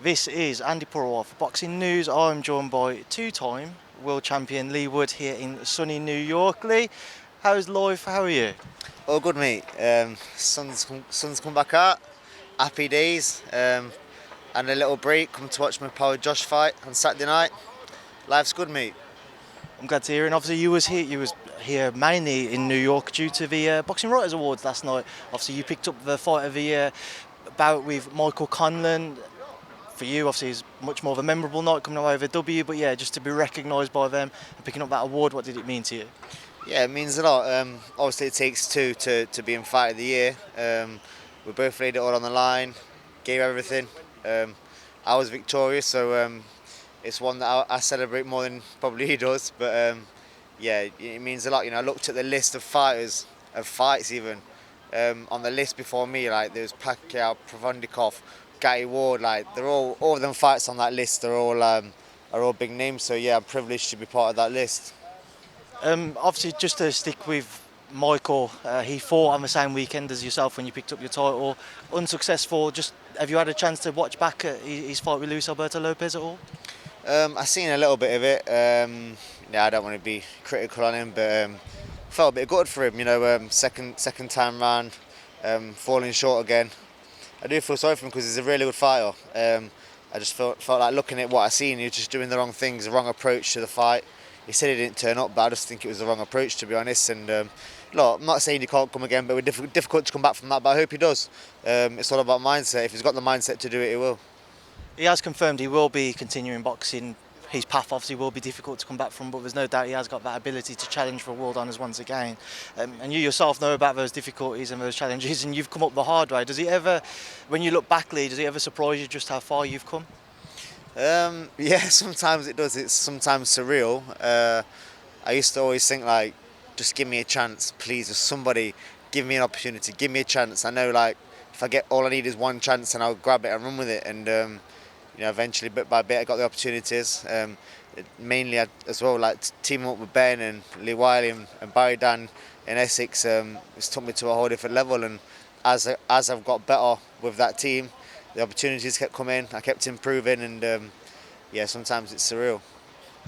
This is Andi Purewal for Boxing News. I'm joined by two-time world champion Leigh Wood here in sunny New York. Leigh, how's life? How are you? All good, mate. Sun's come back out. Happy days. And a little break. Come to watch my pal Josh fight on Saturday night. Life's good, mate. I'm glad to hear. And obviously, you was here mainly in New York due to the Boxing Writers Awards last night. Obviously, you picked up the Fight of the Year bout with Michael Conlan. For you, obviously, it's much more of a memorable night coming away with a W. But yeah, just to be recognised by them and picking up that award, what did it mean to you? Yeah, it means a lot. Obviously, it takes two to be in Fight of the Year. We both laid it all on the line, gave everything. I was victorious, so it's one that I celebrate more than probably he does. But yeah, it means a lot. You know, I looked at the list of fighters, of fights even, on the list before me. Like there's Pacquiao, Pravondikov, Gatti Ward. Like they're all of them fights on that list. They're all big names. So yeah, I'm privileged to be part of that list. Obviously, just to stick with Michael, he fought on the same weekend as yourself when you picked up your title. Unsuccessful. Just have you had a chance to watch back at his fight with Alberto-Lopez at all? I've seen a little bit of it. Yeah, I don't want to be critical on him, but felt a bit good for him. You know, second time round, falling short again. I do feel sorry for him because he's a really good fighter. I just felt like looking at what I seen, he was just doing the wrong things, the wrong approach to the fight. He said he didn't turn up, but I just think it was the wrong approach, to be honest. And look, I'm not saying he can't come again, but we're difficult to come back from that. But I hope he does. It's all about mindset. If he's got the mindset to do it, he will. He has confirmed he will be continuing boxing. His path obviously will be difficult to come back from, but there's no doubt he has got that ability to challenge for world honours once again. And you yourself know about those difficulties and those challenges, and you've come up the hard way. Does he ever, when you look back, Leigh, does he ever surprise you just how far you've come? Yeah, sometimes it does. It's sometimes surreal. I used to always think like, just give me a chance, please. If somebody give me an opportunity, give me a chance. I know like if I get all I need is one chance, and I'll grab it and run with it. And you know, eventually, bit by bit, I got the opportunities. Mainly as well, like teaming up with Ben and Lee Wiley and Barry Dan in Essex. It's took me to a whole different level. And as I've got better with that team, the opportunities kept coming. I kept improving, and yeah, sometimes it's surreal.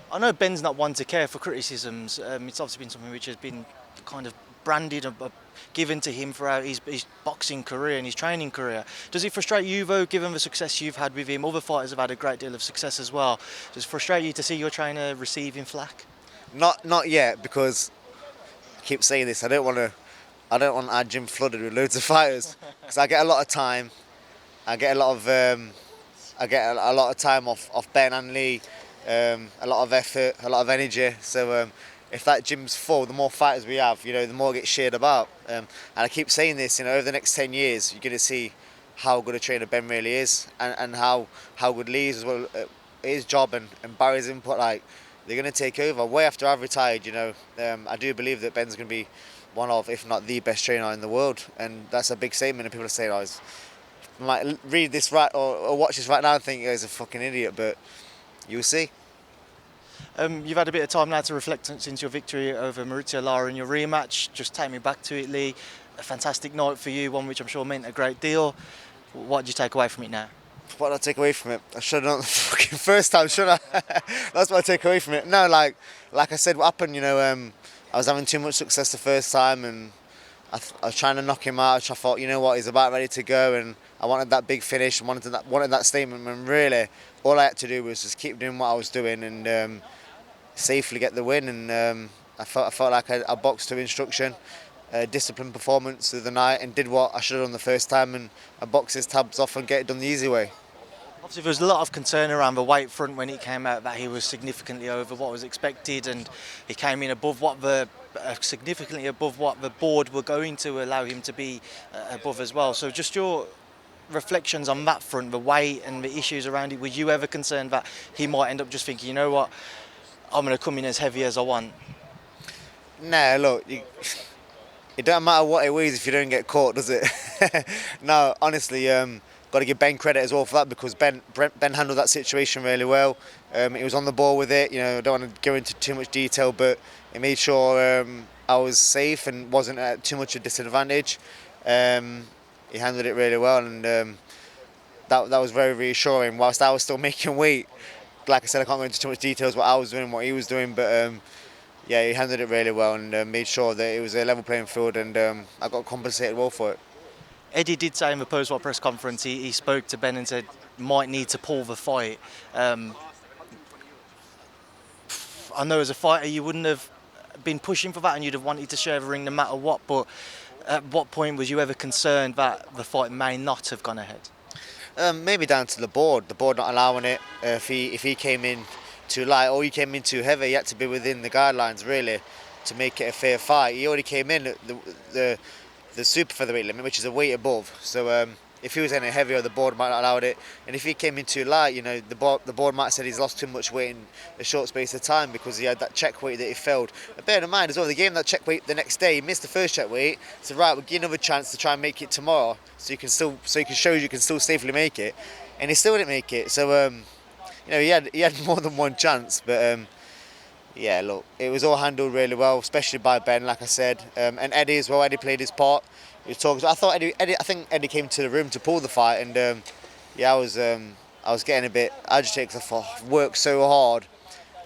I know Ben's not one to care for criticisms. It's obviously been something which has been kind of branded and given to him throughout his boxing career and his training career. Does it frustrate you though, given the success you've had with him? Other fighters have had a great deal of success as well. Does it frustrate you to see your trainer receiving flack? Not yet, because I keep saying this. I don't want our gym flooded with loads of fighters, because I get a lot of time. I get a lot of time off Ben and Lee, a lot of effort, a lot of energy. So if that gym's full, the more fighters we have, you know, the more it gets shared about. And I keep saying this, you know, over the next 10 years, you're going to see how good a trainer Ben really is, and how good Lee is as well. His job and Barry's input, like they're going to take over way after I've retired. You know, I do believe that Ben's going to be one of, if not the best trainer in the world, and that's a big statement. And people are saying, "Oh, might read this right or watch this right now and think he's a fucking idiot," but you'll see. You've had a bit of time now to reflect since your victory over Lara in your rematch. Just take me back to it, Leigh. A fantastic night for you, one which I'm sure meant a great deal. What did you take away from it now? What did I take away from it? I should have done it the fucking first time, shouldn't I? That's what I take away from it. No, like I said, what happened, you know, I was having too much success the first time, and I was trying to knock him out. I thought, you know what, he's about ready to go, and I wanted that big finish, wanted that statement, and really all I had to do was just keep doing what I was doing and safely get the win. And I felt like I boxed to instruction, disciplined performance through the night, and did what I should have done the first time, and I boxed his tabs off and get it done the easy way. Obviously, there was a lot of concern around the weight front when it came out that he was significantly over what was expected, and he came in significantly above what the board were going to allow him to be above as well. So just your reflections on that front, the weight and the issues around it. Were you ever concerned that he might end up just thinking, you know what, I'm going to come in as heavy as I want? Nah, look, it don't matter what it weighs if you don't get caught, does it? No, honestly, got to give Ben credit as well for that, because Ben handled that situation really well. He was on the ball with it. You know, I don't want to go into too much detail, but he made sure I was safe and wasn't at too much of a disadvantage. He handled it really well, and that was very reassuring. Whilst I was still making weight, like I said, I can't go into too much details what I was doing, what he was doing, but yeah, he handled it really well and made sure that it was a level playing field, and I got compensated well for it. Eddie did say in the post-fight press conference he spoke to Ben and said might need to pull the fight. I know as a fighter you wouldn't have been pushing for that and you'd have wanted to share the ring no matter what, but at what point was you ever concerned that the fight may not have gone ahead? Maybe down to the board not allowing it. If he came in too light or he came in too heavy, he had to be within the guidelines really to make it a fair fight. He already came in at the super featherweight limit, which is a weight above. So if he was any heavier, the board might not allow it. And if he came in too light, the board might have said he's lost too much weight in a short space of time because he had that check weight that he failed. And bear in mind as well, they gave him that check weight the next day. He missed the first check weight. So right, we'll give you another chance to try and make it tomorrow, so you can show you can still safely make it. And he still didn't make it. So he had more than one chance, but. Yeah, look, it was all handled really well, especially by Ben, like I said, and Eddie as well. Eddie played his part. He was talking. I think Eddie came to the room to pull the fight, and yeah, I was getting a bit agitated because I thought I've worked so hard.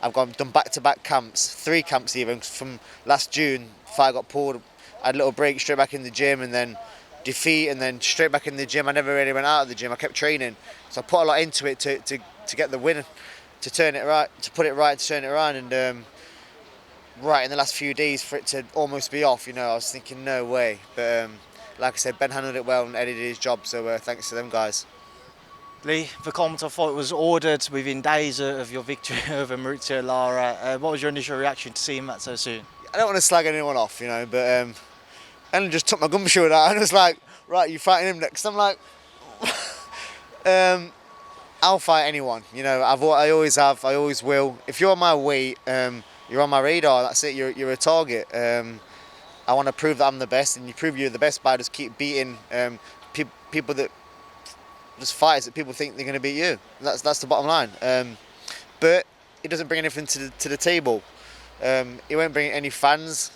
I've done back-to-back camps, 3 camps even from last June. Fight got pulled. I had a little break, straight back in the gym, and then defeat, and then straight back in the gym. I never really went out of the gym. I kept training, so I put a lot into it to get the win. To turn it right, to put it right, to turn it around, and right in the last few days for it to almost be off, I was thinking no way. But like I said, Ben handled it well and Eddie did his job, so thanks to them guys. Leigh, the Kholmatov fight was ordered within days of your victory over Maurizio Lara. What was your initial reaction to seeing that so soon? I don't want to slag anyone off, but Ellen just took my gum shield out and was like, right, you fighting him next. I'm like, I'll fight anyone, I always have, I always will. If you're on my weight, you're on my radar, that's it, you're a target. I want to prove that I'm the best, and you prove you're the best by just keep beating people that, just fighters that people think they're going to beat you. That's the bottom line. But it doesn't bring anything to the table. It won't bring any fans,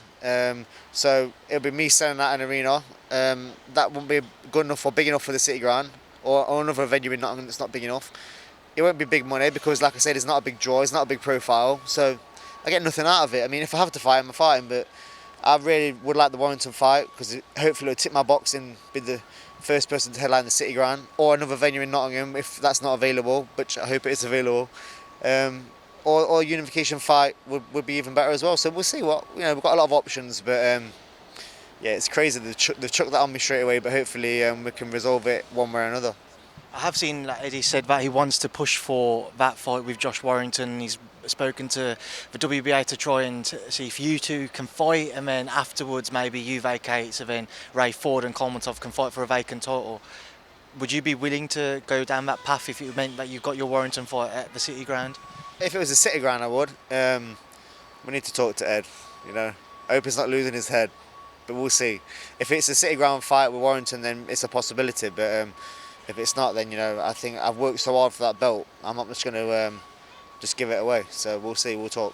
so it'll be me selling that in an arena. That won't be good enough or big enough for the City Ground. Or another venue in Nottingham that's not big enough. It won't be big money because, like I said, it's not a big draw, it's not a big profile, so I get nothing out of it. I mean, if I have to fight, I'm fighting, but I really would like the Warrington fight because hopefully it'll tip my box and be the first person to headline the City Ground, or another venue in Nottingham if that's not available, which I hope it is available. Or a unification fight would be even better as well. So we'll see we've got a lot of options, but yeah, it's crazy. They've chucked that on me straight away, but hopefully we can resolve it one way or another. I have seen that Eddie said that he wants to push for that fight with Josh Warrington. He's spoken to the WBA to try and see if you two can fight, and then afterwards maybe you vacate, so then Ray Ford and Kholmatov can fight for a vacant title. Would you be willing to go down that path if it meant that you got your Warrington fight at the City Ground? If it was the City Ground, I would. We need to talk to Ed. I hope he's not losing his head. But we'll see. If it's a City Ground fight with Warrington, then it's a possibility. But if it's not, then I think I've worked so hard for that belt. I'm not just going to just give it away. So we'll see. We'll talk.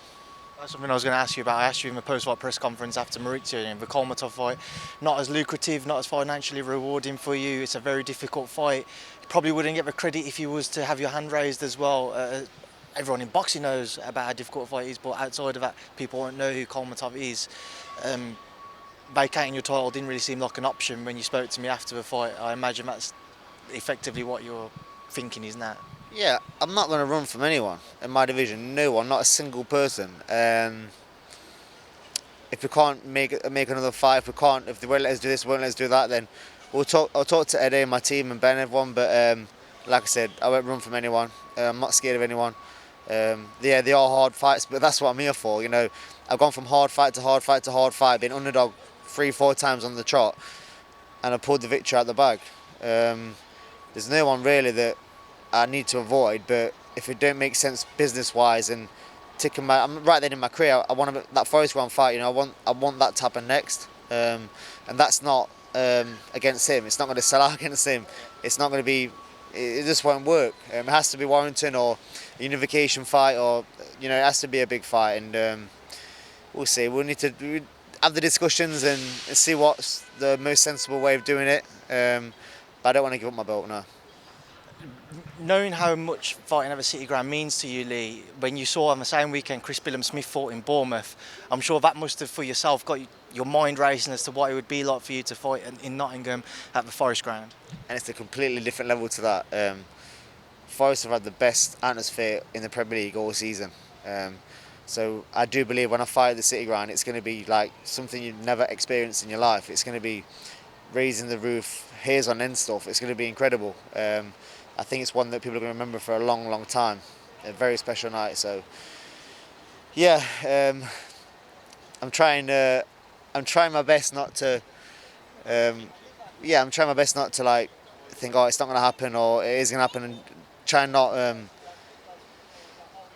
That's something I was going to ask you about. I asked you in the post-fight press conference after Maurizio, the Kholmatov fight, not as lucrative, not as financially rewarding for you. It's a very difficult fight. You probably wouldn't get the credit if you was to have your hand raised as well. Everyone in boxing knows about how difficult a fight is, but outside of that, people won't know who Kholmatov is. Vacating your title didn't really seem like an option when you spoke to me after the fight. I imagine that's effectively what you're thinking, isn't that? Yeah, I'm not going to run from anyone in my division. No one, not a single person. If we can't make another fight, if they won't let us do this, won't let us do that, then I'll talk to Eddie, my team, and Ben, everyone. But like I said, I won't run from anyone. I'm not scared of anyone. Yeah, they are hard fights, but that's what I'm here for. I've gone from hard fight to hard fight to hard fight, been underdog 3-4 times on the trot, and I pulled the victory out the bag. There's no one really that I need to avoid, but if it don't make sense business-wise and I'm right then in my career, I want that Forest Ground fight. I want that to happen next, and that's not against him. It's not going to sell out against him. It's not going to be. It just won't work. It has to be Warrington or a unification fight, or it has to be a big fight, and we'll see. We'll need to have the discussions and see what's the most sensible way of doing it. But I don't want to give up my belt now. Knowing how much fighting at the City Ground means to you, Leigh, when you saw on the same weekend Chris Billam-Smith fought in Bournemouth, I'm sure that must have, for yourself, got your mind racing as to what it would be like for you to fight in Nottingham at the Forest Ground. And it's a completely different level to that. Forest have had the best atmosphere in the Premier League all season. So I do believe when I fight at the City Ground, it's going to be like something you've never experienced in your life. It's going to be raising the roof, hairs on end stuff. It's going to be incredible. I think it's one that people are going to remember for a long, long time. A very special night. So, yeah, I'm trying my best not to. I'm trying my best not to like think, oh, it's not going to happen or it is going to happen, and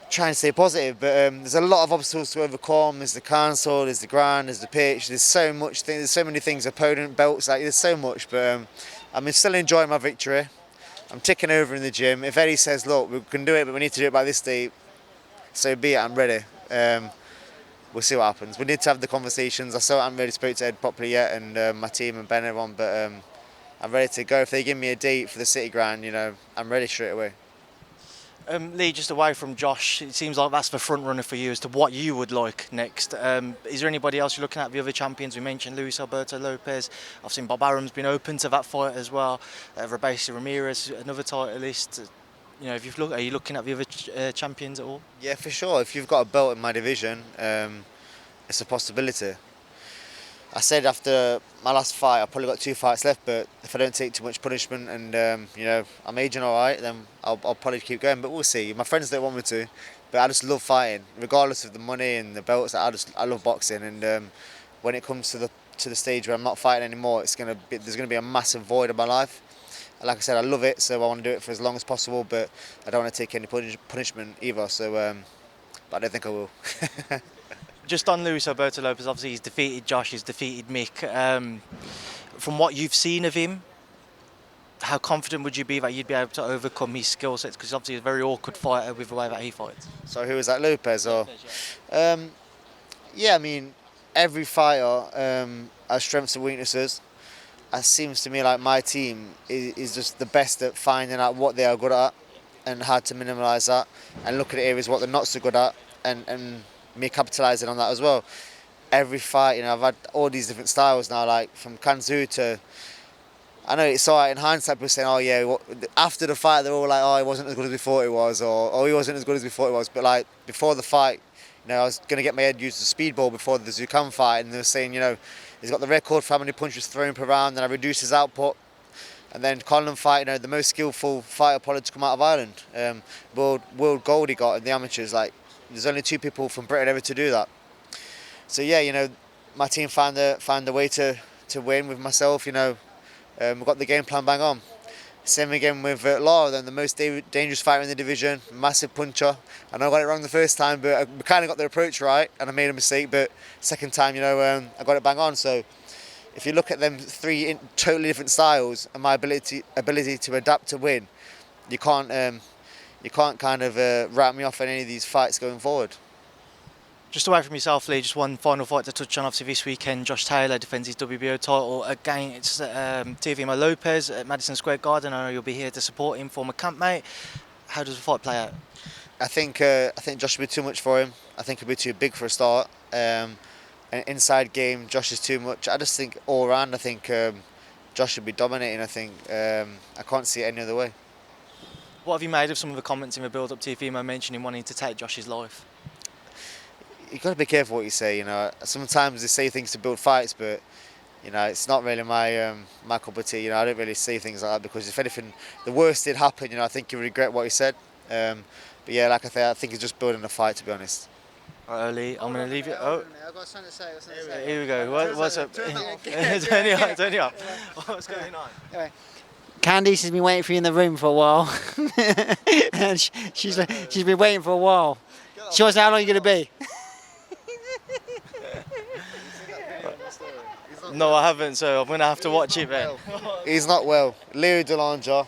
try and stay positive. But there's a lot of obstacles to overcome. There's the council, there's the ground, there's the pitch. There's so much. There's so many things. Opponent belts, like there's so much. But I'm still enjoying my victory. I'm ticking over in the gym. If Eddie says, look, we can do it, but we need to do it by this date, so be it, I'm ready. We'll see what happens. We need to have the conversations. I still haven't really spoke to Ed properly yet, and my team and Ben and everyone, but I'm ready to go. If they give me a date for the City Ground, I'm ready straight away. Leigh, just away from Josh, it seems like that's the front runner for you as to what you would like next. Is there anybody else you're looking at, the other champions? We mentioned Alberto Lopez. I've seen Bob Arum's been open to that fight as well. Rebecca Ramirez, another titleist. Are you looking at the other champions at all? Yeah, for sure. If you've got a belt in my division, it's a possibility. I said after my last fight, I've probably got 2 fights left, but if I don't take too much punishment and I'm aging all right, then I'll probably keep going. But we'll see. My friends don't want me to, but I just love fighting, regardless of the money and the belts. I love boxing, and when it comes to the stage where I'm not fighting anymore, there's gonna be a massive void in my life. Like I said, I love it, so I want to do it for as long as possible, but I don't want to take any punishment either. So, but I don't think I will. Just on Alberto Lopez, obviously he's defeated Josh, he's defeated Mick. From what you've seen of him, how confident would you be that you'd be able to overcome his skill sets? Because obviously he's a very awkward fighter with the way that he fights. So who was that, Lopez? Or? Lopez, yeah, I mean, every fighter has strengths and weaknesses. It seems to me like my team is just the best at finding out what they are good at and how to minimise that, and look at areas what they're not so good at, and me capitalising on that as well. Every fight, I've had all these different styles now, like from Kanzu to, I know it's alright in hindsight, people saying, oh yeah, after the fight they're all like, oh, he wasn't as good as we thought he was, or oh, he wasn't as good as we thought he was. But like before the fight, I was going to get my head used to speedball before the Zukan fight, and they were saying, he's got the record for how many punches thrown per round, and I reduced his output. And then Conlan fight, the most skillful fighter probably to come out of Ireland. World gold he got in the amateurs. Like, there's only 2 people from Britain ever to do that. So yeah, my team found a way to win with myself. We've got the game plan bang on. Same again with Lara, then the most dangerous fighter in the division, massive puncher. I know I got it wrong the first time, but I kind of got the approach right, and I made a mistake. But second time, I got it bang on. So if you look at them 3 totally different styles and my ability to adapt to win, you can't kind of write me off in any of these fights going forward. Just away from yourself, Leigh, just one final fight to touch on. Obviously this weekend, Josh Taylor defends his WBO title against Teofimo Lopez at Madison Square Garden. I know you'll be here to support him, former campmate. How does the fight play out? I think Josh will be too much for him. I think he'll be too big for a start. An inside game, Josh is too much. I just think all round, I think Josh should be dominating. I think I can't see it any other way. What have you made of some of the comments in the build-up to Teofimo mentioning wanting to take Josh's life? You've got to be careful what you say. Sometimes they say things to build fights, but it's not really my cup of tea. I don't really say things like that, because if anything, the worst did happen. I think you regret what he said. But yeah, like I said, I think he's just building a fight, to be honest. All right, Leigh, I'm going to leave you. Oh, I've got something to say. here we go. What's up? Turn it up. What's going on? Anyway, Candice has been waiting for you in the room for a while, and she's been waiting for a while. She wants to know how long you're going to be. No, I haven't, so I'm going to have to watch it then. He's not well. Leo Delanger,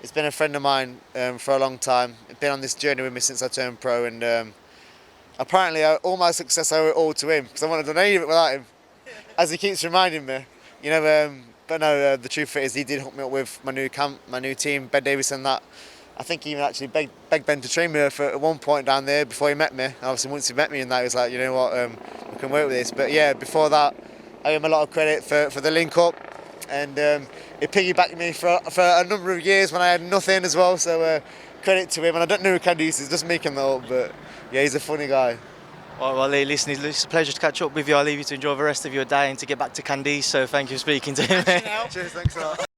he's been a friend of mine for a long time. He's been on this journey with me since I turned pro, and apparently all my success I owe it all to him, because I wouldn't have done any of it without him. As he keeps reminding me, But no, the truth is he did hook me up with my new camp, my new team, Ben Davison. That I think he even actually begged Ben to train me for at one point down there before he met me. And obviously once he met me and that, he was like, you know what, we can work with this. But yeah, before that, I owe him a lot of credit for the link up, and he piggybacked me for a number of years when I had nothing as well. So credit to him. And I don't know who Candice is, just making that up. But yeah, he's a funny guy. Well, Leigh, listen, it's a pleasure to catch up with you. I'll leave you to enjoy the rest of your day and to get back to Candice. So thank you for speaking to him. Cheers, thanks a lot.